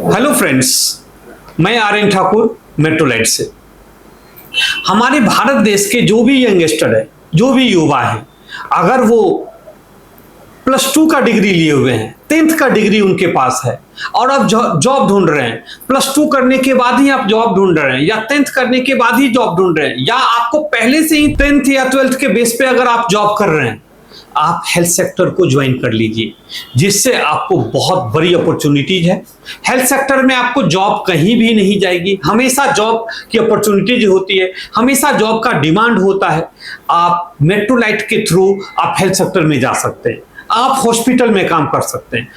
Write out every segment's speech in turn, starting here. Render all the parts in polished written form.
Hello friends, मैं Aryan Thakur Metrolite से। हमारे भारत देश के जो भी यंगस्टर है, जो भी युवा है, अगर वो +2 का डिग्री लिए हुए हैं, 10th का डिग्री उनके पास है और अब जॉब ढूंढ रहे हैं, +2 करने के बाद ही आप जॉब ढूंढ रहे हैं या 10th करने के बाद ही जॉब ढूंढ रहे हैं, या आपको पहले से ही 10th या 12th के बेस पे अगर आप जॉब कर रहे हैं, आप हेल्थ सेक्टर को ज्वाइन कर लीजिए, जिससे आपको बहुत बड़ी अपॉर्चुनिटीज है। हेल्थ सेक्टर में आपको जॉब कहीं भी नहीं जाएगी, हमेशा जॉब की अपॉर्चुनिटीज होती है, हमेशा जॉब का डिमांड होता है। आप मेट्रोलाइट के थ्रू आप हेल्थ सेक्टर में जा सकते हैं, आप हॉस्पिटल में काम कर सकते हैं।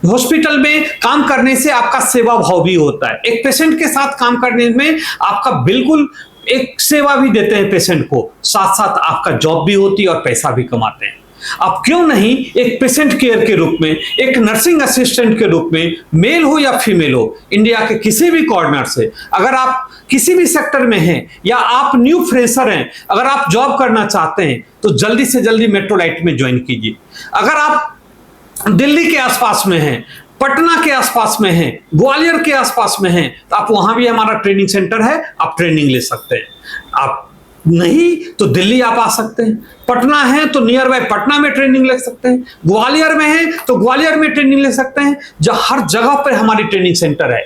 हॉस्पिटल में काम करने से आपका सेवा भाव भी होता है। एक पेशेंट के साथ काम करने में आपका बिल्कुल एक सेवा भी देते हैं पेशेंट को, साथ साथ आपका जॉब भी होती है और पैसा भी कमाते हैं। आप क्यों नहीं एक पेशेंट केयर के रूप में, एक नर्सिंग असिस्टेंट के रूप में, मेल हो या फीमेल हो, इंडिया के किसी भी कॉर्नर से अगर आप किसी भी सेक्टर में हैं या आप न्यू फ्रेशर हैं, अगर आप जॉब करना चाहते हैं तो जल्दी से जल्दी मेट्रोलाइट में ज्वाइन कीजिए। अगर आप दिल्ली के आसपास में हैं, पटना के आसपास में हैं, ग्वालियर के आसपास में हैं, तो आप वहां भी हमारा ट्रेनिंग सेंटर है, आप ट्रेनिंग ले सकते हैं। आप नहीं तो दिल्ली आप आ सकते हैं, पटना है तो नियर बाय पटना में ट्रेनिंग ले सकते हैं, ग्वालियर में है तो ग्वालियर में ट्रेनिंग ले सकते हैं। जहां हर जगह पर हमारी ट्रेनिंग सेंटर है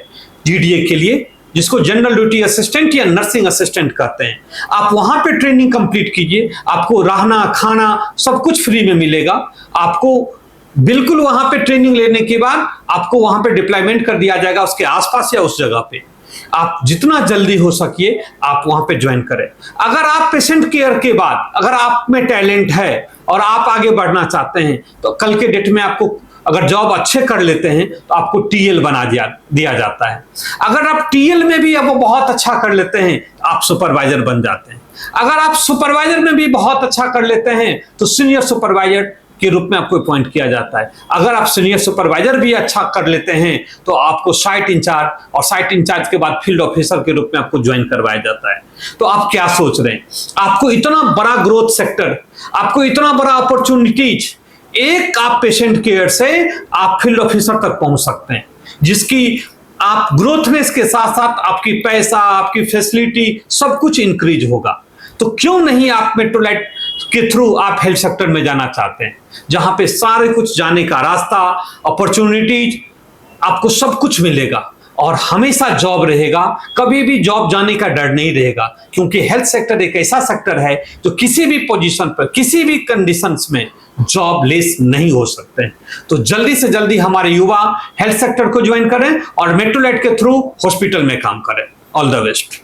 जीडीए के लिए, जिसको जनरल ड्यूटी असिस्टेंट या नर्सिंग असिस्टेंट कहते हैं। आप वहां पे ट्रेनिंग कंप्लीट कीजिए, आपको रहना खाना सब कुछ फ्री में मिलेगा। आपको बिल्कुल वहां पे ट्रेनिंग लेने के बाद आपको वहां पे डिप्लॉयमेंट कर दिया जाएगा, उसके आसपास या उस जगह पे। आप जितना जल्दी हो सकिए आप वहां पे ज्वाइन करें। अगर आप पेशेंट केयर के बाद अगर आप में टैलेंट है और आप आगे बढ़ना चाहते हैं, तो कल के डेट में आपको अगर जॉब अच्छे कर लेते हैं तो आपको टीएल बना दिया जाता है। अगर आप टीएल में भी अब बहुत अच्छा कर लेते हैं तो आप सुपरवाइजर बन जाते हैं। अगर आप सुपरवाइजर में भी बहुत अच्छा कर लेते हैं तो सीनियर सुपरवाइजर के रूप में आपको अपॉइंट किया जाता है। अगर आप सीनियर सुपरवाइजर भी अच्छा कर लेते हैं तो आपको साइट इंचार्ज, और साइट इंचार्ज के बाद फील्ड ऑफिसर के रूप में आपको ज्वाइन करवाया जाता है। तो आप क्या सोच रहे हैं? आपको इतना बड़ा ग्रोथ सेक्टर, आपको इतना बड़ा अपॉर्चुनिटीज, एक आप पेशेंट केयर से आप फील्ड ऑफिसर तक पहुंच सकते हैं, जिसकी आप ग्रोथनेस के साथ साथ आपकी पैसा, आपकी फैसिलिटी सब कुछ इंक्रीज होगा। तो क्यों नहीं आप मेट्रोलाइट के थ्रू आप हेल्थ सेक्टर में जाना चाहते हैं, जहां पे सारे कुछ जाने का रास्ता, अपॉर्चुनिटीज, आपको सब कुछ मिलेगा और हमेशा जॉब रहेगा, कभी भी जॉब जाने का डर नहीं रहेगा। क्योंकि हेल्थ सेक्टर एक ऐसा सेक्टर है जो किसी भी पोजीशन पर, किसी भी कंडीशंस में जॉब लेस नहीं हो सकते हैं। तो जल्दी से जल्दी हमारे युवा हेल्थ सेक्टर को ज्वाइन करें और मेट्रोलाइट के थ्रू हॉस्पिटल में काम करें। All the best.